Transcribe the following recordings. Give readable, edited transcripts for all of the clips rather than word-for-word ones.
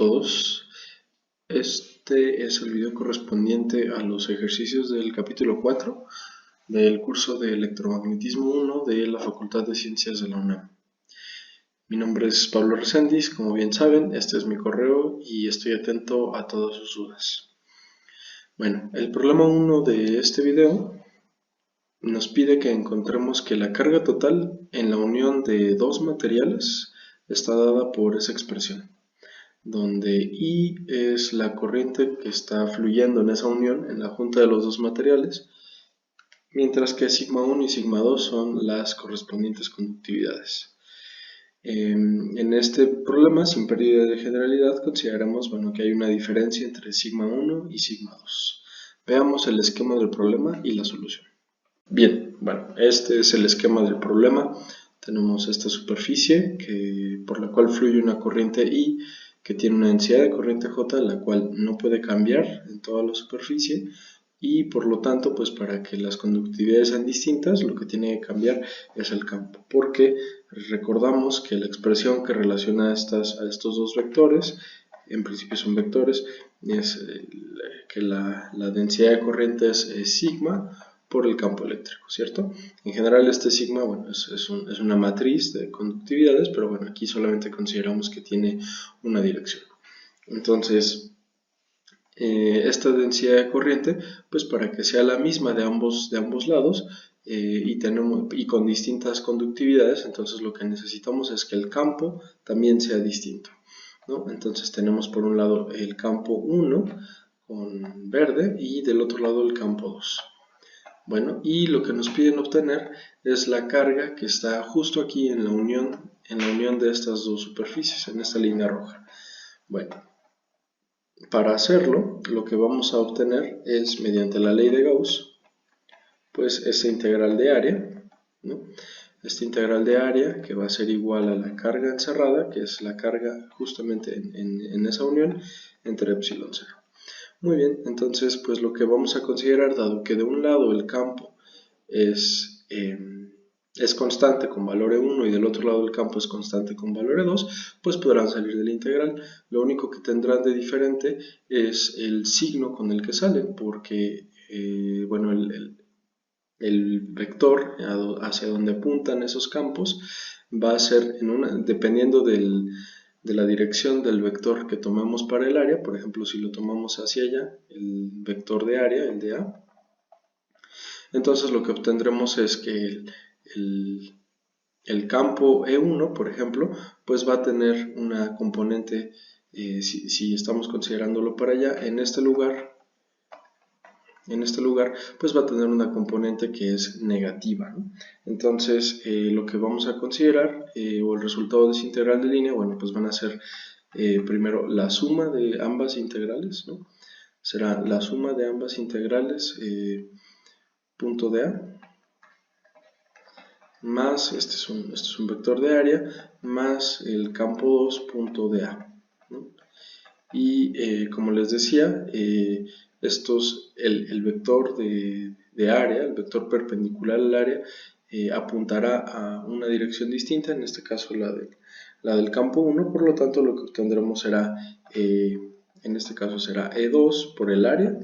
todos, este es el video correspondiente a los ejercicios del capítulo 4 del curso de Electromagnetismo 1 de la Facultad de Ciencias de la UNAM. Mi nombre es Pablo Reséndiz, como bien saben, este es mi correo y estoy atento a todas sus dudas. Bueno, el problema 1 de este video nos pide que encontremos que la carga total en la unión de dos materiales está dada por esa expresión, donde I es la corriente que está fluyendo en esa unión, en la junta de los dos materiales, mientras que sigma 1 y sigma 2 son las correspondientes conductividades. En este problema, sin pérdida de generalidad, consideramos que hay una diferencia entre sigma 1 y sigma 2. Veamos el esquema del problema y la solución. Bien, este es el esquema del problema. Tenemos esta superficie por la cual fluye una corriente I que tiene una densidad de corriente J, la cual no puede cambiar en toda la superficie, y por lo tanto, pues para que las conductividades sean distintas, lo que tiene que cambiar es el campo, porque recordamos que la expresión que relaciona a estos dos vectores, en principio son vectores, es que la densidad de corriente es sigma por el campo eléctrico, ¿cierto? En general este sigma, es una matriz de conductividades, pero aquí solamente consideramos que tiene una dirección. Entonces, esta densidad de corriente, pues para que sea la misma de ambos lados y con distintas conductividades, entonces lo que necesitamos es que el campo también sea distinto, ¿no? Entonces tenemos por un lado el campo 1 con verde y del otro lado el campo 2. Y lo que nos piden obtener es la carga que está justo aquí en la unión de estas dos superficies, en esta línea roja. Para hacerlo, lo que vamos a obtener es, mediante la ley de Gauss, pues esa integral de área, ¿no? Esta integral de área que va a ser igual a la carga encerrada, que es la carga justamente en esa unión, entre epsilon 0. Muy bien, entonces pues lo que vamos a considerar, dado que de un lado el campo es constante con valor E1 y del otro lado el campo es constante con valor E2, pues podrán salir de la integral. Lo único que tendrán de diferente es el signo con el que salen, porque el vector hacia donde apuntan esos campos va a ser, dependiendo de la dirección del vector que tomemos para el área. Por ejemplo, si lo tomamos hacia allá, el vector de área, el de A, entonces lo que obtendremos es que el campo E1, por ejemplo, pues va a tener una componente, si estamos considerándolo para allá, en este lugar, pues va a tener una componente que es negativa, ¿no? Entonces lo que vamos a considerar, o el resultado de esa integral de línea, pues van a ser primero la suma de ambas integrales, ¿no? Será la suma de ambas integrales, punto de A, más, este es un vector de área, más el campo 2 punto de A, ¿no? Y como les decía, el vector de área, el vector perpendicular al área, apuntará a una dirección distinta, en este caso la del campo 1, por lo tanto lo que obtendremos será, en este caso será E2 por el área,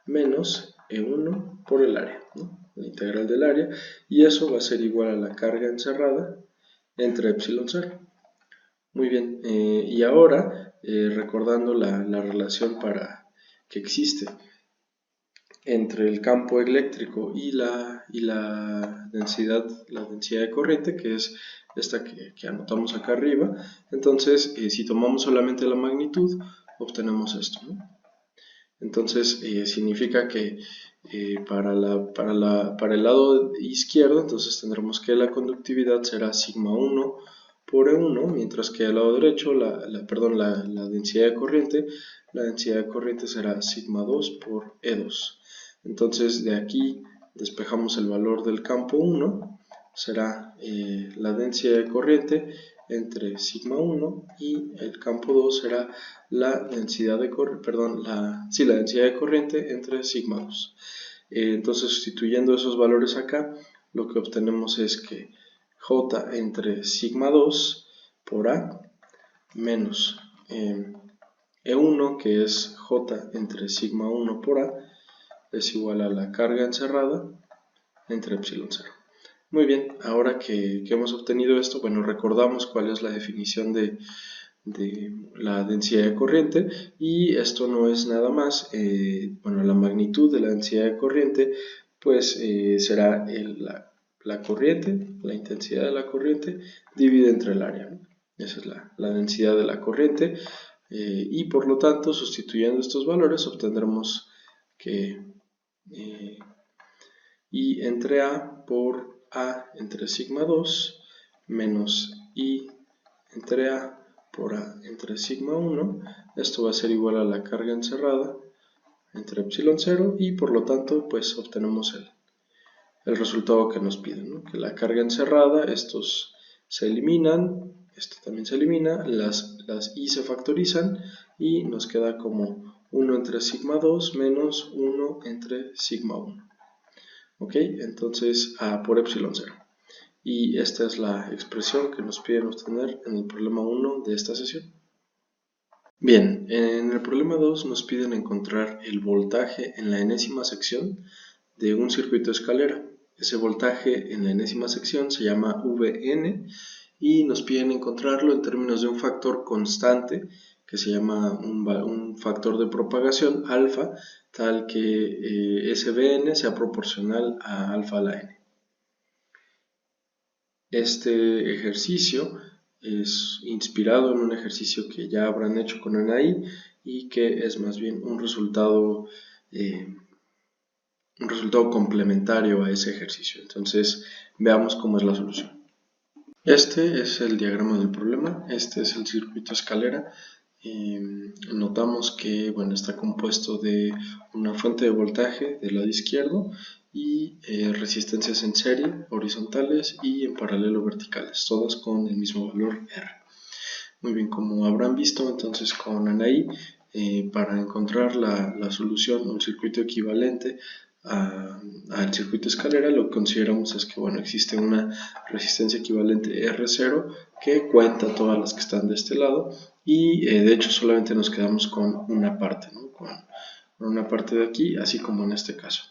menos E1 por el área, ¿no? La integral del área, y eso va a ser igual a la carga encerrada entre epsilon 0. Muy bien, y ahora recordando la relación que existe entre el campo eléctrico y la densidad de corriente, que es esta que anotamos acá arriba, entonces si tomamos solamente la magnitud, obtenemos esto, ¿no? Entonces significa que para el lado izquierdo, entonces tendremos que la conductividad será sigma 1 por E1, mientras que al lado derecho, la densidad de corriente será sigma 2 por E2. Entonces de aquí despejamos el valor del campo 1, será la densidad de corriente entre sigma 1 y el campo 2 será la densidad de corriente entre sigma 2. Entonces, sustituyendo esos valores acá, lo que obtenemos es que J entre sigma 2 por A menos E1, que es J entre sigma 1 por A, es igual a la carga encerrada entre epsilon 0. Muy bien, ahora que hemos obtenido esto, bueno, recordamos cuál es la definición de la densidad de corriente, y esto no es nada más, bueno, la magnitud de la densidad de corriente pues será la corriente, la intensidad de la corriente dividida entre el área, ¿no? Esa es la densidad de la corriente, y por lo tanto, sustituyendo estos valores obtendremos que I entre A por A entre sigma 2 menos I entre A por A entre sigma 1, esto va a ser igual a la carga encerrada entre epsilon 0, y por lo tanto pues obtenemos el resultado que nos piden, ¿no? Que la carga encerrada, estos se eliminan, esto también se elimina, las I se factorizan y nos queda como 1 entre sigma 2 menos 1 entre sigma 1. ¿Ok? Entonces A por epsilon 0. Y esta es la expresión que nos piden obtener en el problema 1 de esta sesión. Bien, en el problema 2 nos piden encontrar el voltaje en la enésima sección de un circuito escalera. Ese voltaje en la enésima sección se llama Vn y nos piden encontrarlo en términos de un factor constante que se llama un factor de propagación alfa, tal que ese Vn sea proporcional a alfa a la n. Este ejercicio es inspirado en un ejercicio que ya habrán hecho con NAI y que es más bien un resultado complementario a ese ejercicio. Entonces veamos cómo es la solución. Este es el diagrama del problema, este es el circuito escalera. Notamos que bueno, está compuesto de una fuente de voltaje del lado izquierdo y resistencias en serie, horizontales y en paralelo verticales, todas con el mismo valor R. Muy bien, como habrán visto entonces con ANAI, para encontrar la solución o el circuito equivalente al circuito escalera, lo que consideramos es que bueno, existe una resistencia equivalente R0 que cuenta todas las que están de este lado, y de hecho solamente nos quedamos con una parte, ¿no? con una parte de aquí, así como en este caso.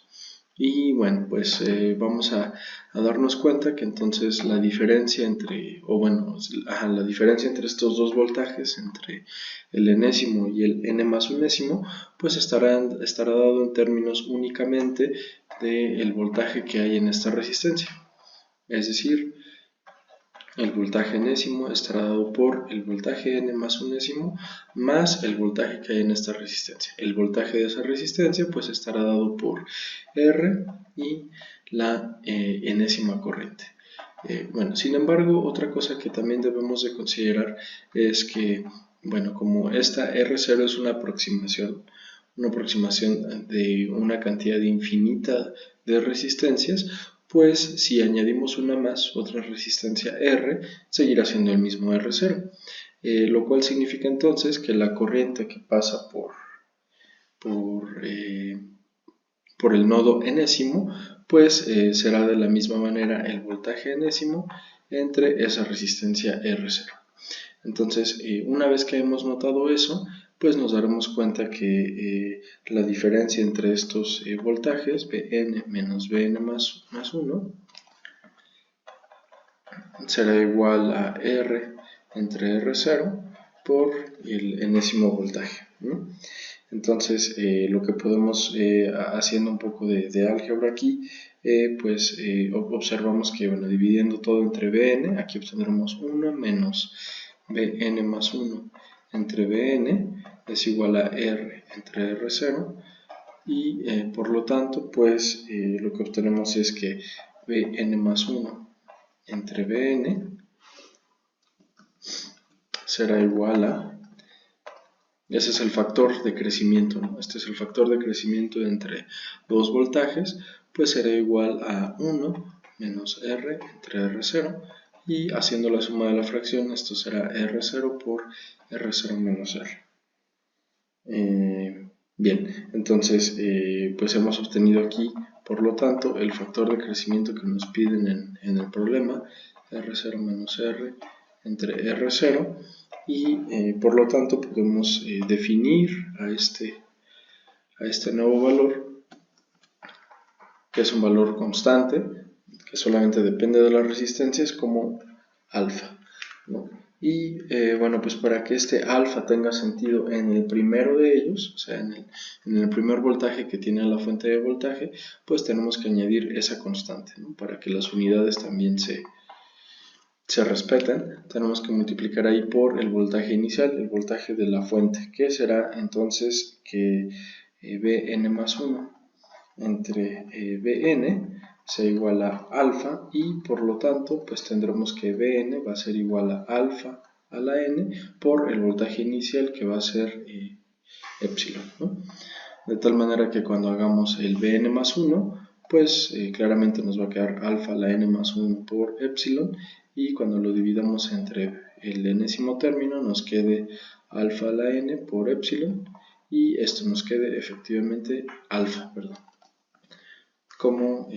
Y bueno, pues vamos a darnos cuenta que entonces la diferencia entre, la diferencia entre estos dos voltajes, entre el enésimo y el n más unésimo, pues estará dado en términos únicamente del voltaje que hay en esta resistencia. Es decir, el voltaje enésimo estará dado por el voltaje n más unésimo más el voltaje que hay en esta resistencia. El voltaje de esa resistencia pues estará dado por R y la enésima corriente. Bueno, sin embargo, otra cosa que también debemos de considerar es que, bueno, como esta R0 es una aproximación de una cantidad infinita de resistencias, pues si añadimos una más, otra resistencia R, seguirá siendo el mismo R0, lo cual significa entonces que la corriente que pasa por el nodo enésimo, pues será de la misma manera el voltaje enésimo entre esa resistencia R0. Entonces, una vez que hemos notado eso, pues nos daremos cuenta que la diferencia entre estos voltajes, Vn menos Vn más 1, será igual a R entre R0 por el enésimo voltaje, ¿no? Entonces, lo que podemos, haciendo un poco de álgebra aquí, pues observamos que, bueno, dividiendo todo entre Vn, aquí obtendremos 1 menos Vn más 1 entre Vn es igual a R entre R0, y por lo tanto, pues lo que obtenemos es que Vn más 1 entre Vn será igual a, ese es el factor de crecimiento, ¿no? Este es el factor de crecimiento entre dos voltajes, pues será igual a 1 menos R entre R0, y haciendo la suma de la fracción, esto será R0 por R0 menos R. Bien, entonces pues hemos obtenido aquí, por lo tanto, el factor de crecimiento que nos piden en el problema, R0 menos R entre R0, y por lo tanto podemos definir a este nuevo valor, que es un valor constante, que solamente depende de las resistencias, como alfa, ¿no? Y bueno, pues para que este alfa tenga sentido en el primero de ellos, o sea, en el primer voltaje que tiene la fuente de voltaje, pues tenemos que añadir esa constante, ¿no? Para que las unidades también se respeten. Tenemos que multiplicar ahí por el voltaje inicial, el voltaje de la fuente, que será entonces que Bn más 1 entre Bn sea igual a alfa, y por lo tanto pues tendremos que Bn va a ser igual a alfa a la n por el voltaje inicial, que va a ser epsilon, ¿no? De tal manera que cuando hagamos el Bn más 1, pues claramente nos va a quedar alfa a la n más 1 por epsilon, y cuando lo dividamos entre el enésimo término nos quede alfa a la n por epsilon, y esto nos quede efectivamente alfa, perdón, como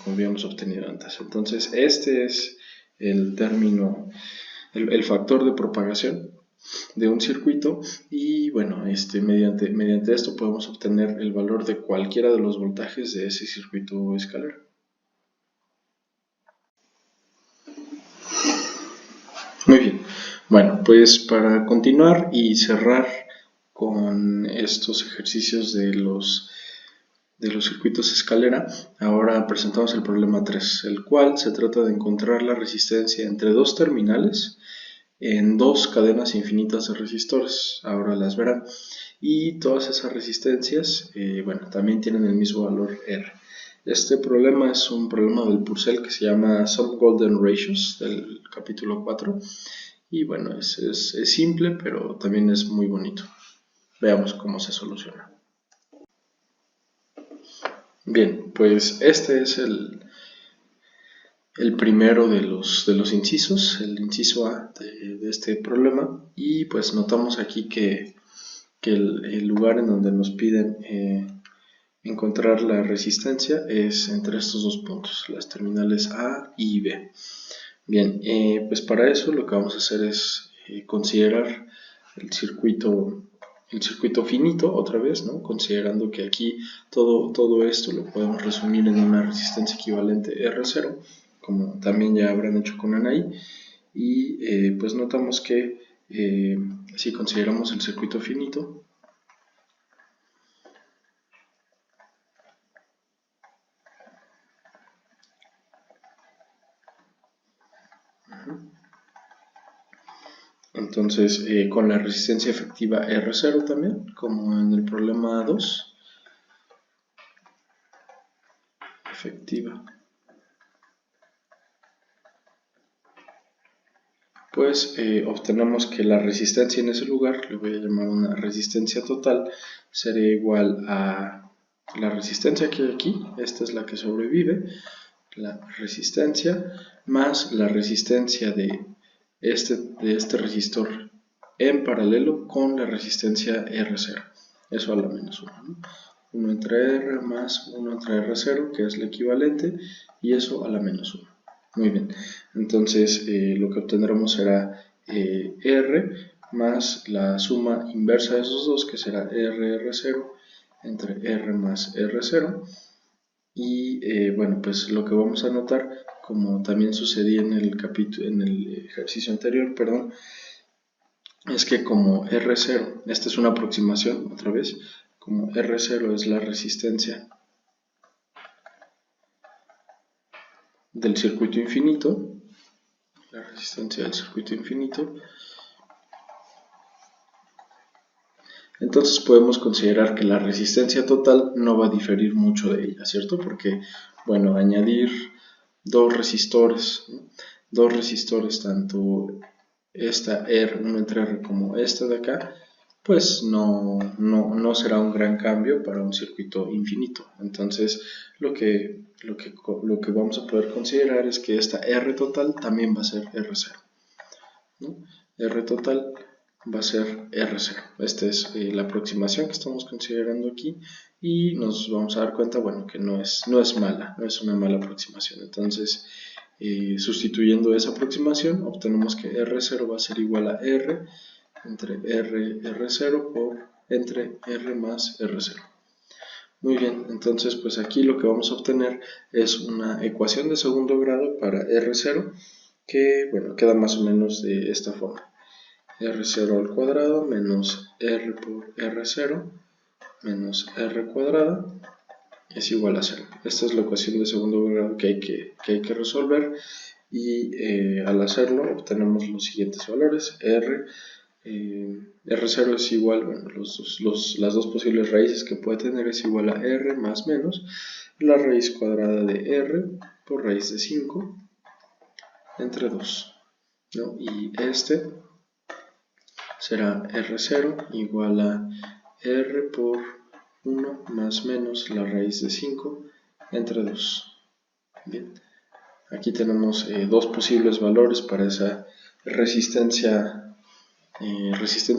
habíamos obtenido antes. Entonces este es el término, el factor de propagación de un circuito, y bueno, mediante esto podemos obtener el valor de cualquiera de los voltajes de ese circuito escalar. Muy bien, bueno, pues para continuar y cerrar con estos ejercicios de los circuitos escalera, ahora presentamos el problema 3, el cual se trata de encontrar la resistencia entre dos terminales en dos cadenas infinitas de resistores. Ahora las verán. Y todas esas resistencias, bueno, también tienen el mismo valor R. Este problema es un problema del Purcell que se llama Some Golden Ratios, del capítulo 4. Y bueno, es simple, pero también es muy bonito. Veamos cómo se soluciona. Bien, pues este es el primero de los incisos, el inciso A de este problema, y pues notamos aquí que el lugar en donde nos piden encontrar la resistencia es entre estos dos puntos, las terminales A y B. Bien, pues para eso lo que vamos a hacer es considerar el circuito finito otra vez, ¿no? Considerando que aquí todo esto lo podemos resumir en una resistencia equivalente R0, como también ya habrán hecho con Anaí, y pues notamos que si consideramos el circuito finito, entonces con la resistencia efectiva R0 también, como en el problema 2, efectiva, pues obtenemos que la resistencia en ese lugar, le voy a llamar una resistencia total, sería igual a la resistencia que hay aquí, esta es la que sobrevive, la resistencia, más la resistencia de este resistor en paralelo con la resistencia R0, eso a la menos 1, ¿no? 1 entre R más 1 entre R0, que es el equivalente, y eso a la menos 1. Muy bien, entonces lo que obtendremos será R más la suma inversa de esos dos, que será R0 entre R más R0, y bueno, pues lo que vamos a notar, como también sucedía en el ejercicio anterior, perdón, es que como R0, esta es una aproximación otra vez, como R0 es la resistencia del circuito infinito, la resistencia del circuito infinito, entonces podemos considerar que la resistencia total no va a diferir mucho de ella, ¿cierto? Porque, bueno, añadir dos resistores, tanto esta R1 entre R como esta de acá, pues no será un gran cambio para un circuito infinito. Entonces lo que vamos a poder considerar es que esta R total también va a ser R0, ¿no? R total va a ser R0. Esta es la aproximación que estamos considerando aquí, y nos vamos a dar cuenta, bueno, que no es mala, no es una mala aproximación. Entonces sustituyendo esa aproximación, obtenemos que R0 va a ser igual a R entre R0 entre R más R0. Muy bien, entonces pues aquí lo que vamos a obtener es una ecuación de segundo grado para R0 que, bueno, queda más o menos de esta forma. R0 al cuadrado menos R por R0 menos R cuadrada es igual a 0. Esta es la ecuación de segundo grado que hay que resolver y al hacerlo obtenemos los siguientes valores. R0 es igual, bueno, las dos posibles raíces que puede tener es igual a R más menos la raíz cuadrada de R por raíz de 5 entre 2, ¿no? Y este será R0 igual a R por 1 más menos la raíz de 5 entre 2. Bien, aquí tenemos dos posibles valores para esa resistencia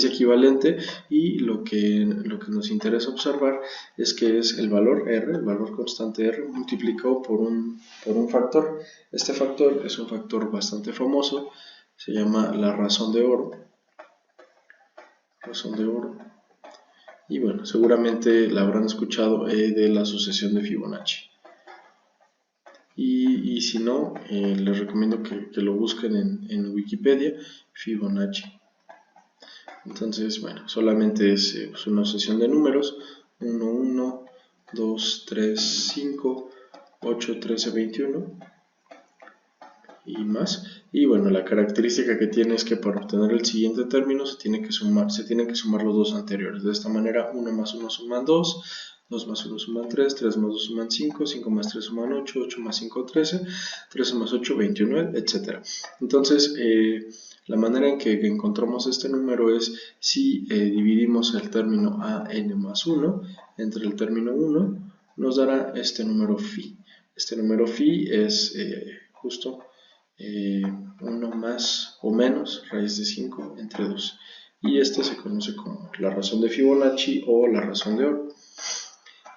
equivalente y lo que nos interesa observar es que es el valor R, el valor constante R multiplicado por un factor. Este factor es un factor bastante famoso, se llama la razón de oro. Y bueno, seguramente la habrán escuchado de la sucesión de Fibonacci. Y si no, les recomiendo que lo busquen en Wikipedia, Fibonacci. Entonces, bueno, solamente es pues una sucesión de números, 1, 1, 2, 3, 5, 8, 13, 21 y más. Y bueno, la característica que tiene es que para obtener el siguiente término se tienen que sumar los dos anteriores. De esta manera, 1 más 1 suman 2, 2 más 1 suman 3, 3 más 2 suman 5, 5 más 3 suman 8, 8 más 5 13, 13 más 8 21, etc. Entonces, la manera en que encontramos este número es si dividimos el término a n más 1 entre el término 1, nos dará este número phi. Este número phi es justo 1 más o menos raíz de 5 entre 2. Y este se conoce como la razón de Fibonacci o la razón de oro.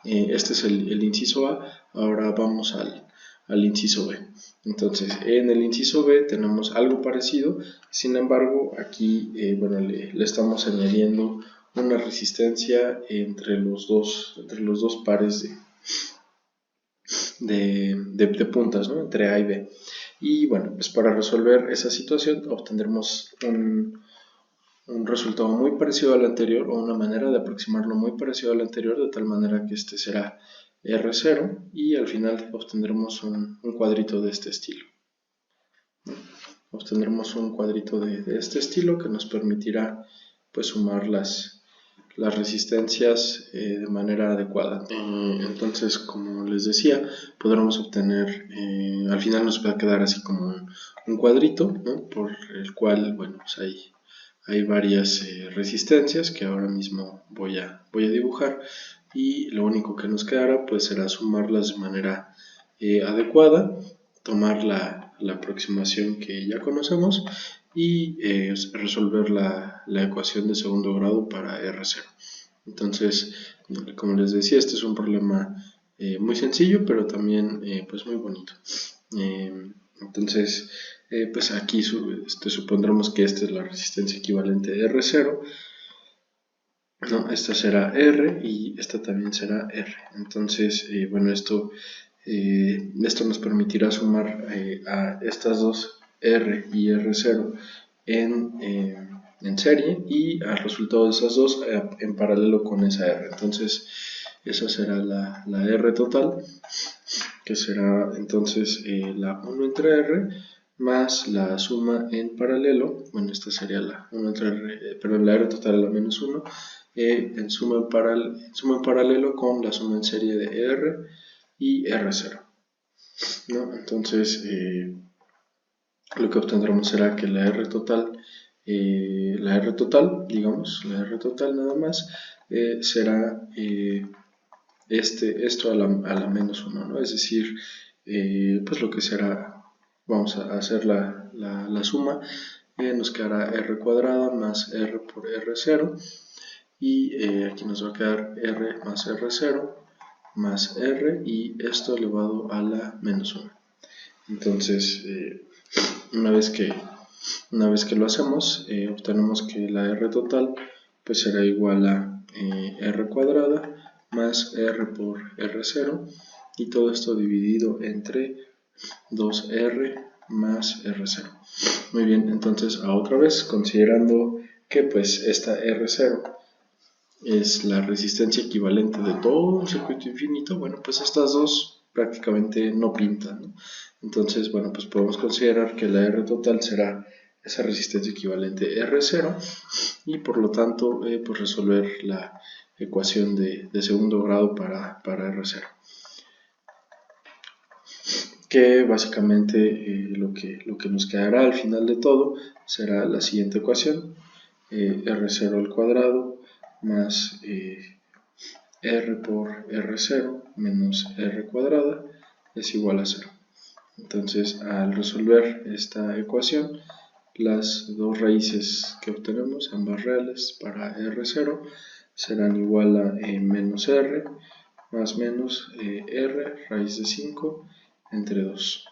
Este es el inciso A. Ahora vamos al inciso B. Entonces, en el inciso B tenemos algo parecido, sin embargo, aquí bueno, le estamos añadiendo una resistencia entre los dos pares de puntas, ¿no? Entre A y B. Y bueno, pues para resolver esa situación obtendremos un resultado muy parecido al anterior, o una manera de aproximarlo muy parecido al anterior, de tal manera que este será R0 y al final obtendremos un cuadrito de este estilo. Obtendremos un cuadrito de este estilo que nos permitirá pues sumar las resistencias de manera adecuada. Entonces, como les decía, podremos obtener, al final nos va a quedar así como un cuadrito, ¿no? Por el cual, bueno, pues hay varias resistencias que ahora mismo voy a dibujar, y lo único que nos quedará pues será sumarlas de manera adecuada, tomar la aproximación que ya conocemos y resolver la ecuación de segundo grado para R0. Entonces, como les decía, este es un problema muy sencillo, pero también pues muy bonito. Entonces, pues aquí supondremos que esta es la resistencia equivalente de R0. No, esta será R y esta también será R. Entonces, bueno, esto nos permitirá sumar a estas dos R y R0 en serie, y al resultado de esas dos en paralelo con esa R. Entonces, esa será la R total, que será entonces la 1 entre R más la suma en paralelo. Bueno, esta sería la 1 entre R, perdón, la R total a la menos 1, en suma en paralelo con la suma en serie de R y R0, ¿no? Entonces, lo que obtendremos será que la R total, digamos, la R total nada más, será esto a la menos 1, ¿no? Es decir, pues lo que será, vamos a hacer la suma, nos quedará R cuadrada más R por R0, y aquí nos va a quedar R más R0 más R, y esto elevado a la menos 1. Entonces, una vez que lo hacemos, obtenemos que la R total pues será igual a R cuadrada más R por R0, y todo esto dividido entre 2R más R0. Muy bien, entonces otra vez, considerando que pues esta R0 es la resistencia equivalente de todo un circuito infinito, bueno, pues estas dos prácticamente no pintan, ¿no? Entonces, bueno, pues podemos considerar que la R total será esa resistencia equivalente R0, y por lo tanto, pues resolver la ecuación de segundo grado para R0, que básicamente lo que nos quedará al final de todo será la siguiente ecuación: R0 al cuadrado más R por R0 menos R cuadrada es igual a 0. Entonces, al resolver esta ecuación, las dos raíces que obtenemos, ambas reales, para R0 serán igual a menos R más menos R raíz de 5 entre 2.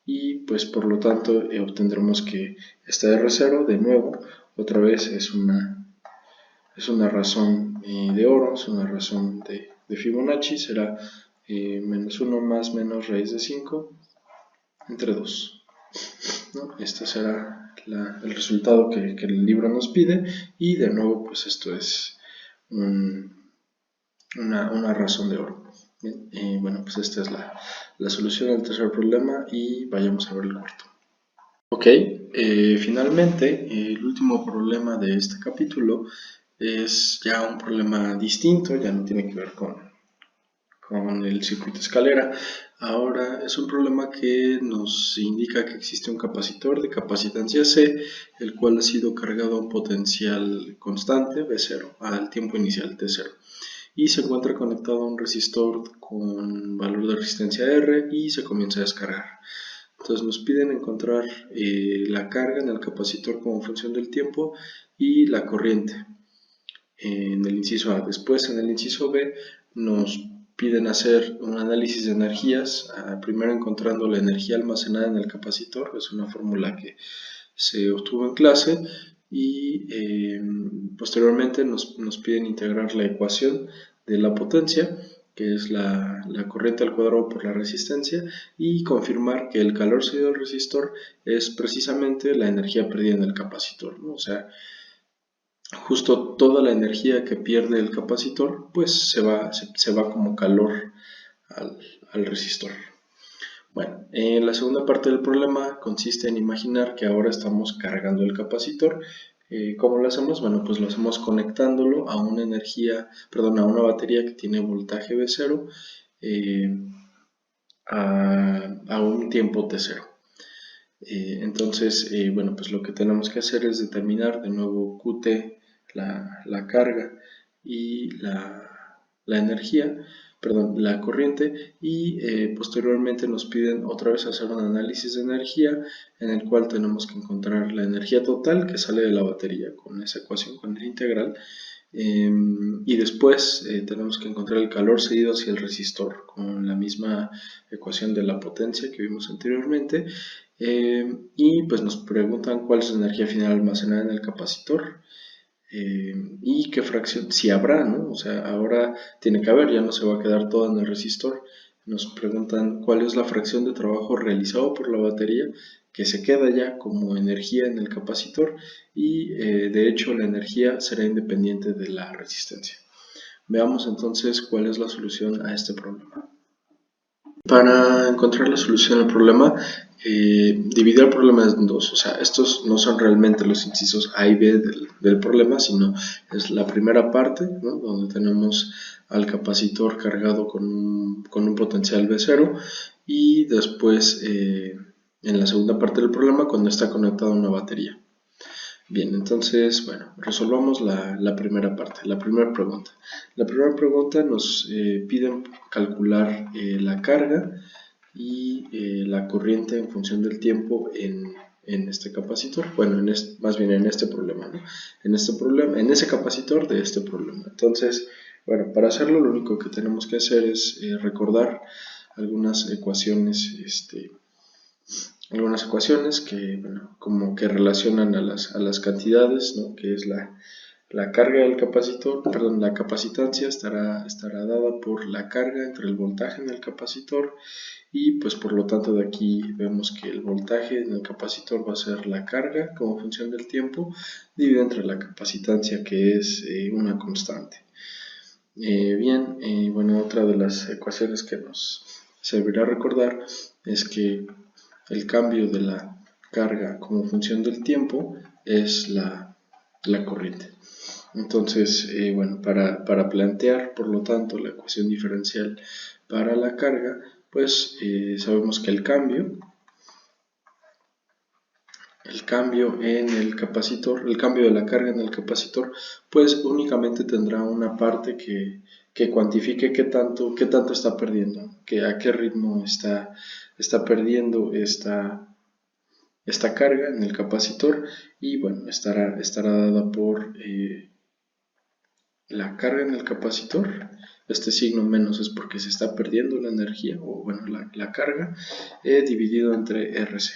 Y pues por lo tanto obtendremos que esta R0, de nuevo, otra vez es una razón de oro, es una razón de Fibonacci, será menos 1 más menos raíz de 5 entre 2, ¿no? Este será el resultado que el libro nos pide, y de nuevo pues esto es una razón de oro. Bien, bueno, pues esta es la solución al tercer problema, y vayamos a ver el cuarto. Ok, finalmente el último problema de este capítulo es ya un problema distinto, ya no tiene que ver con el circuito escalera. Ahora es un problema que nos indica que existe un capacitor de capacitancia C, el cual ha sido cargado a un potencial constante V0 al tiempo inicial T0, y se encuentra conectado a un resistor con valor de resistencia R, y se comienza a descargar. Entonces nos piden encontrar la carga en el capacitor como función del tiempo y la corriente en el inciso A. Después, en el inciso B, nos piden hacer un análisis de energías, primero encontrando la energía almacenada en el capacitor. Es una fórmula que se obtuvo en clase, y posteriormente nos piden integrar la ecuación de la potencia, que es la corriente al cuadrado por la resistencia, y confirmar que el calor cedido al resistor es precisamente la energía perdida en el capacitor, ¿no? O sea, justo toda la energía que pierde el capacitor pues se va como calor al resistor. Bueno, la segunda parte del problema consiste en imaginar que ahora estamos cargando el capacitor. ¿Cómo lo hacemos? Bueno, pues lo hacemos conectándolo a una batería que tiene voltaje V0 a un tiempo T0. Entonces, bueno, pues lo que tenemos que hacer es determinar de nuevo QT, la carga, y la energía, perdón, la corriente, y posteriormente nos piden otra vez hacer un análisis de energía, en el cual tenemos que encontrar la energía total que sale de la batería con esa ecuación, con el integral, y después tenemos que encontrar el calor cedido hacia el resistor con la misma ecuación de la potencia que vimos anteriormente, y pues nos preguntan cuál es la energía final almacenada en el capacitor, y qué fracción, si habrá, ¿no? O sea, ahora tiene que haber, ya no se va a quedar todo en el resistor. Nos preguntan cuál es la fracción de trabajo realizado por la batería que se queda ya como energía en el capacitor, y de hecho la energía será independiente de la resistencia. Veamos entonces cuál es la solución a este problema. Para encontrar la solución al problema, dividir el problema en dos. O sea, estos no son realmente los incisos A y B del problema, sino es la primera parte, ¿no? Donde tenemos al capacitor cargado con un potencial V0, y después en la segunda parte del problema, cuando está conectado a una batería. Bien, entonces, bueno, resolvamos la primera parte, la primera pregunta. La primera pregunta nos piden calcular la carga y la corriente en función del tiempo en este capacitor. Bueno, más bien en este problema, ¿no? En ese capacitor de este problema. Entonces, bueno, para hacerlo lo único que tenemos que hacer es recordar algunas ecuaciones que, bueno, como que relacionan a las cantidades, ¿no? Que es la carga del capacitor, perdón, la capacitancia estará dada por la carga entre el voltaje en el capacitor, y pues por lo tanto de aquí vemos que el voltaje en el capacitor va a ser la carga como función del tiempo dividido entre la capacitancia, que es una constante. Bueno, otra de las ecuaciones que nos servirá recordar es que el cambio de la carga como función del tiempo es la corriente. Entonces, bueno, para plantear, por lo tanto, la ecuación diferencial para la carga, pues sabemos que el cambio en el capacitor, el cambio de la carga en el capacitor, pues únicamente tendrá una parte que cuantifique qué tanto está perdiendo, a qué ritmo está perdiendo esta carga en el capacitor, y bueno, estará dada por la carga en el capacitor. Este signo menos es porque se está perdiendo la energía, o bueno, la carga, dividido entre RC,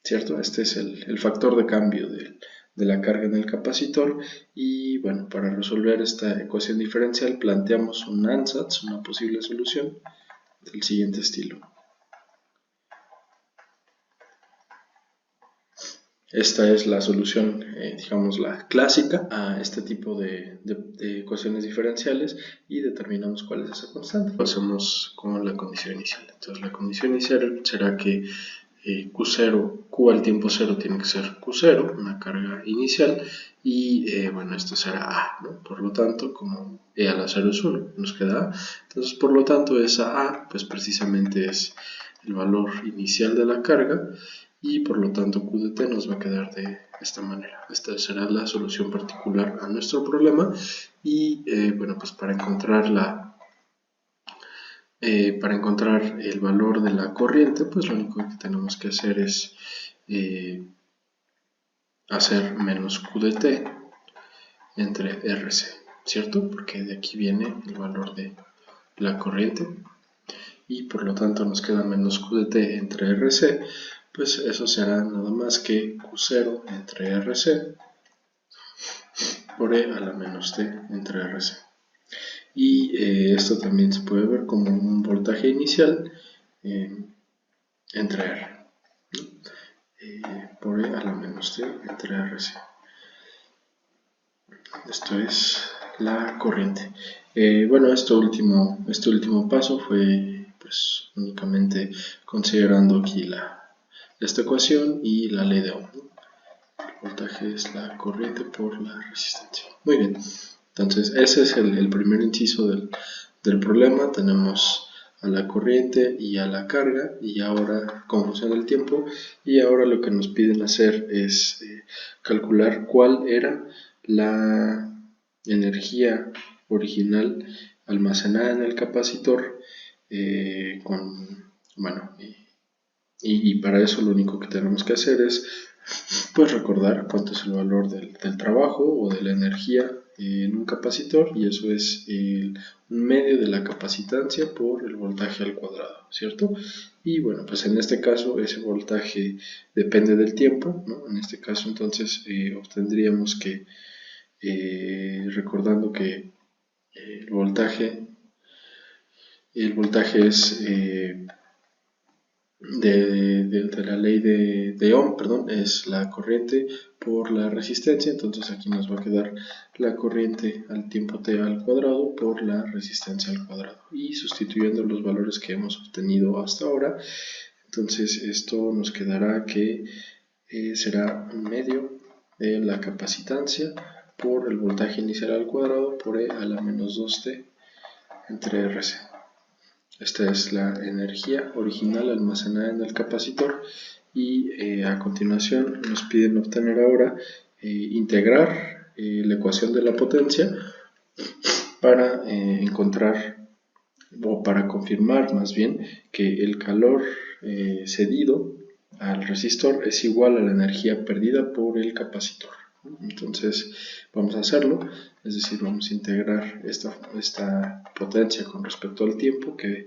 ¿cierto? Este es el factor de cambio de la carga en el capacitor. Y bueno, para resolver esta ecuación diferencial planteamos un ansatz, una posible solución del siguiente estilo. Esta es la solución, digamos, la clásica a este tipo de ecuaciones diferenciales, y determinamos cuál es esa constante. Lo hacemos con la condición inicial. Entonces la condición inicial será que Q0, Q al tiempo 0 tiene que ser Q0, una carga inicial, y bueno, esto será A, ¿no? Por lo tanto, como E a la 0 es 1, nos queda A. Entonces, por lo tanto, esa A, pues precisamente es el valor inicial de la carga, y por lo tanto Q de t nos va a quedar de esta manera. Esta será la solución particular a nuestro problema. Y bueno, pues para encontrar el valor de la corriente, pues lo único que tenemos que hacer es hacer menos Q de t entre RC, ¿cierto? Porque de aquí viene el valor de la corriente, y por lo tanto nos queda menos Q de t entre RC. Pues eso será nada más que Q0 entre RC por E a la menos t entre RC. Y esto también se puede ver como un voltaje inicial entre R, ¿no? Por E a la menos t entre RC. Esto es la corriente. Bueno, este último paso fue pues únicamente considerando aquí esta ecuación y la ley de Ohm, ¿no? El voltaje es la corriente por la resistencia. Muy bien, entonces ese es el primer inciso del problema. Tenemos a la corriente y a la carga, y ahora como función del tiempo, y ahora lo que nos piden hacer es calcular cuál era la energía original almacenada en el capacitor, bueno, y para eso lo único que tenemos que hacer es pues recordar cuánto es el valor del trabajo o de la energía en un capacitor, y eso es un medio de la capacitancia por el voltaje al cuadrado, ¿cierto? Y bueno, pues en este caso ese voltaje depende del tiempo, ¿no? En este caso entonces obtendríamos que, recordando que el voltaje es de la ley de Ohm, perdón, es la corriente por la resistencia. Entonces aquí nos va a quedar la corriente al tiempo t al cuadrado por la resistencia al cuadrado, y sustituyendo los valores que hemos obtenido hasta ahora, entonces esto nos quedará que será un medio de la capacitancia por el voltaje inicial al cuadrado por E a la menos 2t entre RC. Esta es la energía original almacenada en el capacitor, y a continuación nos piden obtener ahora integrar la ecuación de la potencia para encontrar, o para confirmar más bien, que el calor cedido al resistor es igual a la energía perdida por el capacitor. Entonces vamos a hacerlo, es decir, vamos a integrar esta potencia con respecto al tiempo, que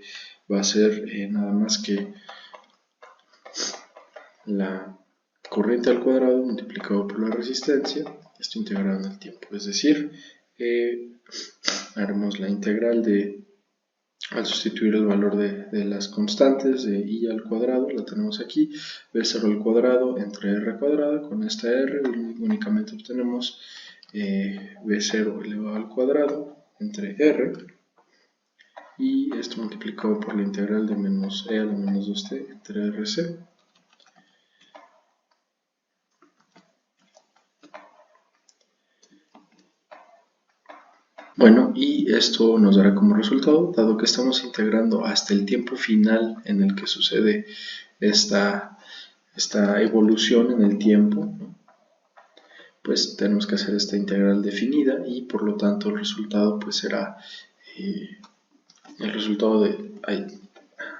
va a ser nada más que la corriente al cuadrado multiplicado por la resistencia, esto integrado en el tiempo, es decir, haremos la integral al sustituir el valor de las constantes de I al cuadrado, la tenemos aquí, B0 al cuadrado entre R cuadrada, con esta R únicamente obtenemos B0 elevado al cuadrado entre R, y esto multiplicado por la integral de menos E a la menos 2t entre RC. Bueno, y esto nos dará como resultado, dado que estamos integrando hasta el tiempo final en el que sucede esta evolución en el tiempo, ¿no? Pues tenemos que hacer esta integral definida y por lo tanto el resultado pues será el resultado de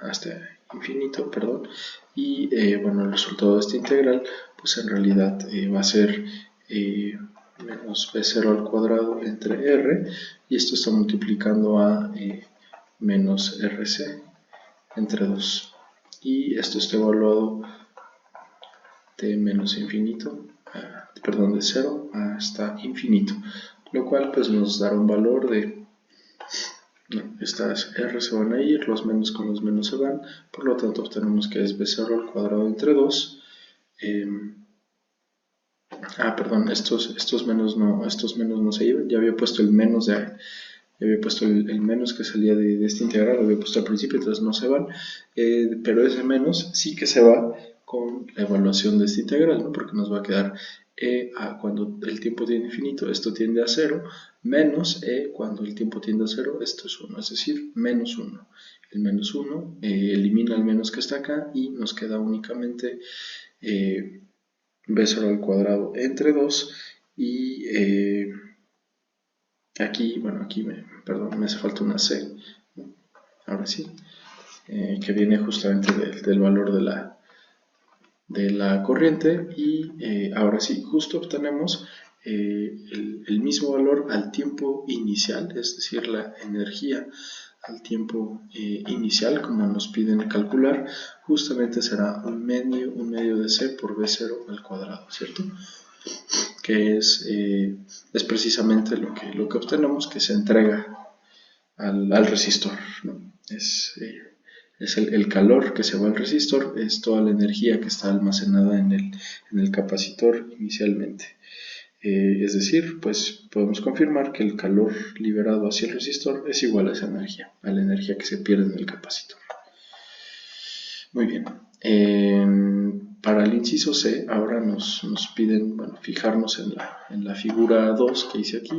hasta infinito, perdón, y bueno, el resultado de esta integral pues en realidad va a ser menos b0 al cuadrado entre r, y esto está multiplicando a menos rc entre 2, y esto está evaluado de menos infinito, perdón, de 0 hasta infinito, lo cual pues nos dará un valor de, estas r se van a ir, los menos con los menos se van, por lo tanto obtenemos que es b0 al cuadrado entre 2, perdón, estos menos no se iban, ya había puesto el menos el menos que salía de esta integral, lo había puesto al principio, entonces no se van, pero ese menos sí que se va con la evaluación de esta integral, ¿no? Porque nos va a quedar cuando el tiempo tiende a infinito, esto tiende a 0, menos cuando el tiempo tiende a 0, esto es 1, es decir, menos 1. El menos 1 elimina el menos que está acá y nos queda únicamente b0 al cuadrado entre 2, y aquí, bueno, aquí me hace falta una c, ¿no? Ahora sí, que viene justamente del valor de la corriente, y ahora sí, justo obtenemos el mismo valor al tiempo inicial, es decir, la energía al tiempo inicial, como nos piden calcular, justamente será un medio de c por b0 al cuadrado, ¿cierto? Que es precisamente lo que obtenemos, que se entrega al resistor, ¿no? Es el calor que se va al resistor, es toda la energía que está almacenada en el capacitor inicialmente. Es decir, pues podemos confirmar que el calor liberado hacia el resistor es igual a esa energía, a la energía que se pierde en el capacitor. Muy bien. Para el inciso C, ahora nos piden, bueno, fijarnos en la figura 2 que hice aquí,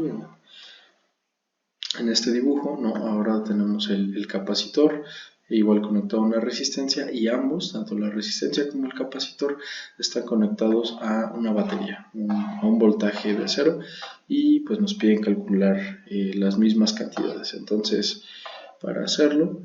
en este dibujo, ¿no? Ahora tenemos el capacitor igual conectado a una resistencia, y ambos, tanto la resistencia como el capacitor, están conectados a una batería, a un voltaje de 0, y pues nos piden calcular las mismas cantidades. Entonces, para hacerlo,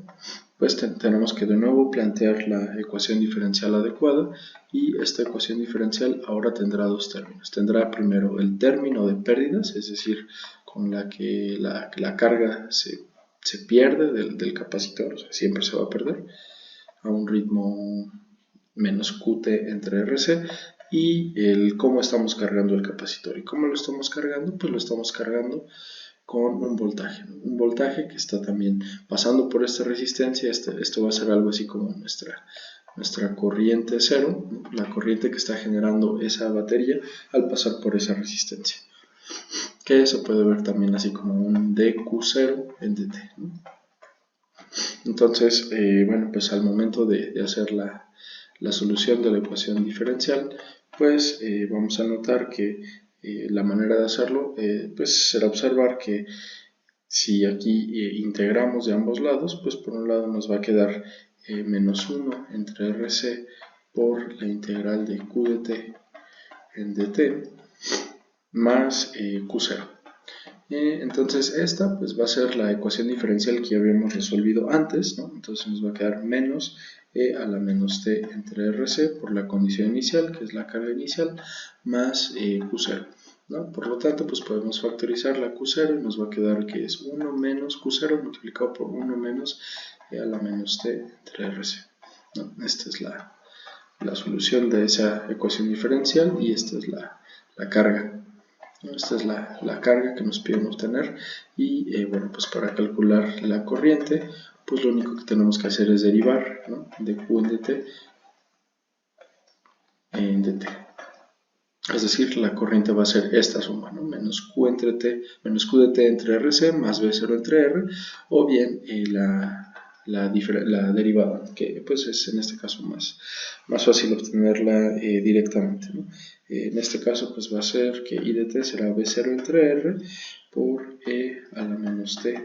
pues tenemos que de nuevo plantear la ecuación diferencial adecuada, y esta ecuación diferencial ahora tendrá dos términos. Tendrá primero el término de pérdidas, es decir, con la que la carga se pierde del capacitor, o sea, siempre se va a perder a un ritmo menos QT entre RC, y el cómo estamos cargando el capacitor. ¿Y cómo lo estamos cargando? Pues lo estamos cargando con un voltaje que está también pasando por esta resistencia. Esto va a ser algo así como nuestra corriente cero, ¿no? La corriente que está generando esa batería al pasar por esa resistencia, que se puede ver también así como un dQ0 en dt, ¿no? Entonces, bueno, pues al momento de hacer la solución de la ecuación diferencial, pues vamos a notar que la manera de hacerlo pues será observar que si aquí integramos de ambos lados, pues por un lado nos va a quedar menos 1 entre RC por la integral de Q de t en dt más Q0. Entonces esta pues va a ser la ecuación diferencial que ya habíamos resolvido antes, ¿no? Entonces nos va a quedar menos e a la menos t entre RC por la condición inicial, que es la carga inicial, más Q0. ¿no? Por lo tanto, pues podemos factorizar la Q0 y nos va a quedar que es 1 menos Q0 multiplicado por 1 menos E a la menos T entre RC, ¿no? Esta es la solución de esa ecuación diferencial y esta es la carga. Esta es la carga que nos piden obtener y bueno, pues para calcular la corriente, pues lo único que tenemos que hacer es derivar, ¿no?, de Q en dt en dt. Es decir, la corriente va a ser esta suma, ¿no?, menos Q entre T, menos Q de T entre RC más B0 entre R, o bien la derivada, que pues es en este caso más fácil obtenerla directamente, ¿no? En este caso pues va a ser que I de T será B0 entre R por E a la menos T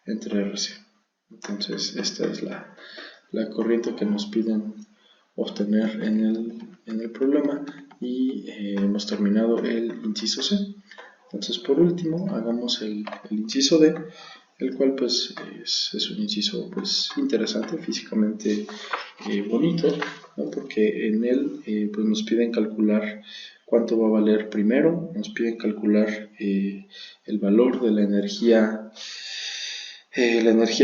entre RC. Entonces esta es la corriente que nos piden obtener en el problema y hemos terminado el inciso C. Entonces por último hagamos el inciso D, el cual pues es un inciso pues interesante, físicamente bonito, ¿no?, porque en él pues nos piden calcular cuánto va a valer primero, nos piden calcular el valor de la energía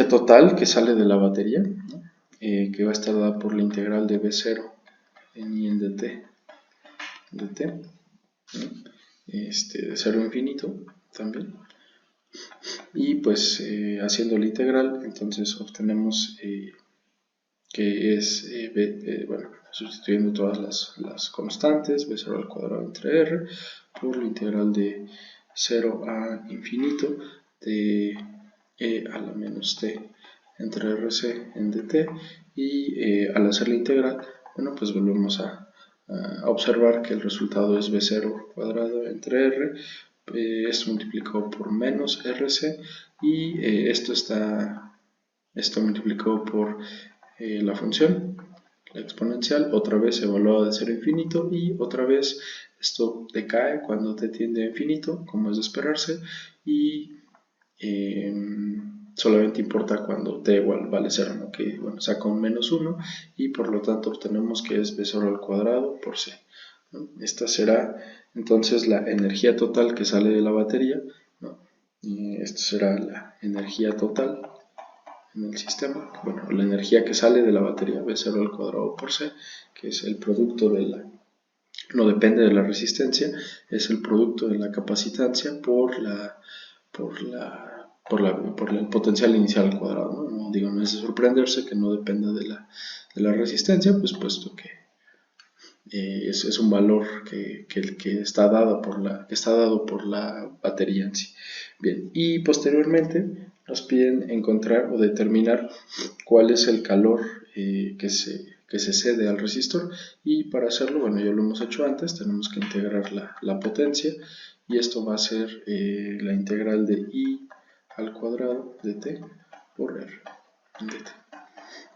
total que sale de la batería, ¿no?, que va a estar dada por la integral de B0 en I en dt, ¿no?, de 0 a infinito también. Y pues haciendo la integral, entonces obtenemos que es, bueno, sustituyendo todas las constantes, b0 al cuadrado entre r, por la integral de 0 a infinito de e a la menos t entre rc en dt, y al hacer la integral, bueno, pues volvemos a observar que el resultado es b0 cuadrado entre r, esto multiplicado por menos rc, y esto multiplicado por la función, la exponencial, otra vez evaluada de 0 a infinito, y otra vez esto decae cuando t tiende a infinito, como es de esperarse, y solamente importa cuando t igual vale 0, ¿no?, que bueno, saca un menos 1 y por lo tanto obtenemos que es b0 al cuadrado por c, ¿no? Esta será entonces la energía total que sale de la batería, ¿no? Y esto será la energía total en el sistema, bueno, la energía que sale de la batería, B0 al cuadrado por C, que es el producto de la, no depende de la resistencia, es el producto de la capacitancia por el potencial inicial al cuadrado, ¿no? Digo, no es de sorprenderse que no dependa de la resistencia, pues puesto que es un valor que está dado por la batería en sí. Bien, y posteriormente nos piden encontrar o determinar cuál es el calor que se cede al resistor, y para hacerlo, bueno, ya lo hemos hecho antes, tenemos que integrar la potencia, y esto va a ser la integral de I al cuadrado de T por R dt,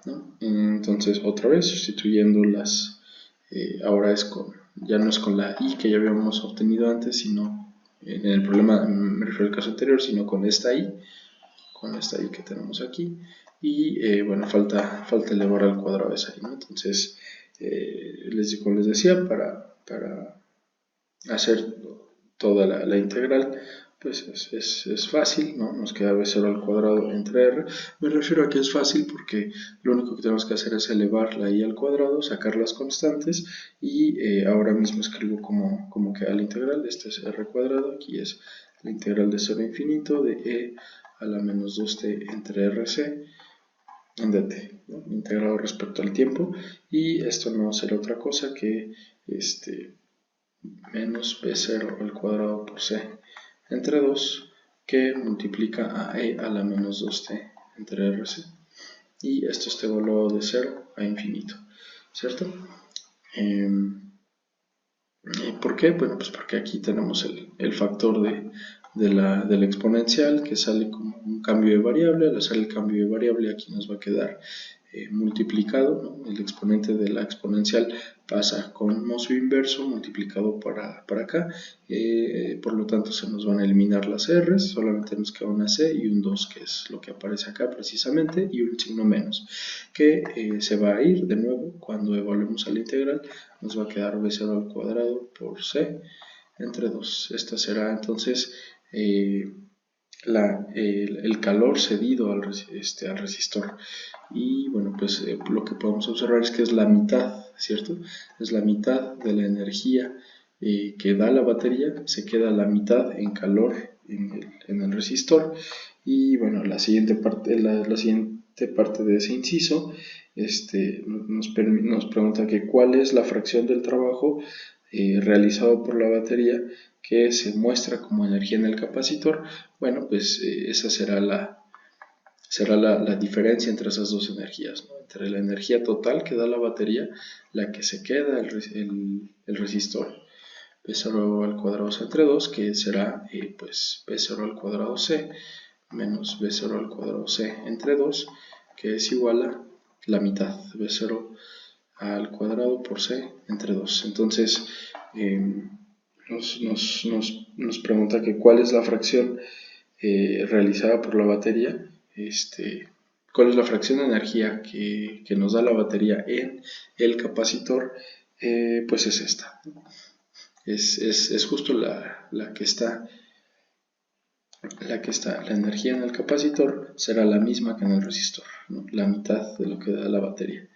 ¿no? Entonces otra vez sustituyendo ahora ya no es con la I que ya habíamos obtenido antes, sino en el problema, me refiero al caso anterior, sino con esta I que tenemos aquí, y bueno, falta elevar al cuadrado esa I, ¿no? Entonces, como les decía, para hacer toda la integral, pues es fácil, ¿no? Nos queda b0 al cuadrado entre r. Me refiero a que es fácil porque lo único que tenemos que hacer es elevar la i al cuadrado, sacar las constantes, y ahora mismo escribo como queda la integral. Este es r cuadrado, aquí es la integral de 0 a infinito de e a la menos 2t entre rc en dt, ¿no?, integrado respecto al tiempo, y esto no será otra cosa que menos b0 al cuadrado por c entre 2, que multiplica a e a la menos 2t entre rc, y esto está evaluado de 0 a infinito, ¿cierto? ¿Por qué? Bueno, pues porque aquí tenemos el factor de la exponencial que sale como un cambio de variable. Al hacer el cambio de variable, aquí nos va a quedar multiplicado, ¿no? El exponente de la exponencial pasa como su inverso multiplicado para acá, por lo tanto se nos van a eliminar las r's, solamente nos queda una c y un 2, que es lo que aparece acá precisamente, y un signo menos, que se va a ir de nuevo cuando evaluemos a la integral. Nos va a quedar b0 al cuadrado por c entre 2. Esta será entonces el calor cedido al resistor. Y bueno, pues lo que podemos observar es que es la mitad, ¿cierto? Es la mitad de la energía que da la batería, se queda la mitad en calor en el resistor. Y bueno, la siguiente parte de ese inciso nos pregunta que cuál es la fracción del trabajo realizado por la batería que se muestra como energía en el capacitor. Bueno, pues esa será la diferencia entre esas dos energías, ¿no? Entre la energía total que da la batería, la que se queda el resistor, P0 al cuadrado C entre 2, que será pues P0 al cuadrado C menos B0 al cuadrado C entre 2, que es igual a la mitad, B0 al cuadrado por C entre 2. Entonces, nos pregunta que cuál es la fracción realizada por la batería, cuál es la fracción de energía que nos da la batería en el capacitor. Pues es esta. Es justo la que está. La energía en el capacitor será la misma que en el resistor, ¿no? La mitad de lo que da la batería.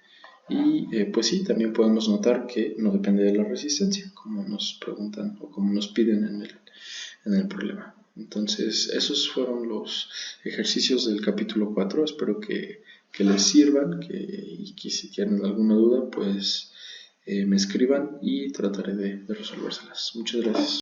Y pues sí, también podemos notar que no depende de la resistencia, como nos preguntan o como nos piden en el problema. Entonces, esos fueron los ejercicios del capítulo 4. Espero que les sirvan y que si tienen alguna duda, pues me escriban y trataré de resolvérselas. Muchas gracias.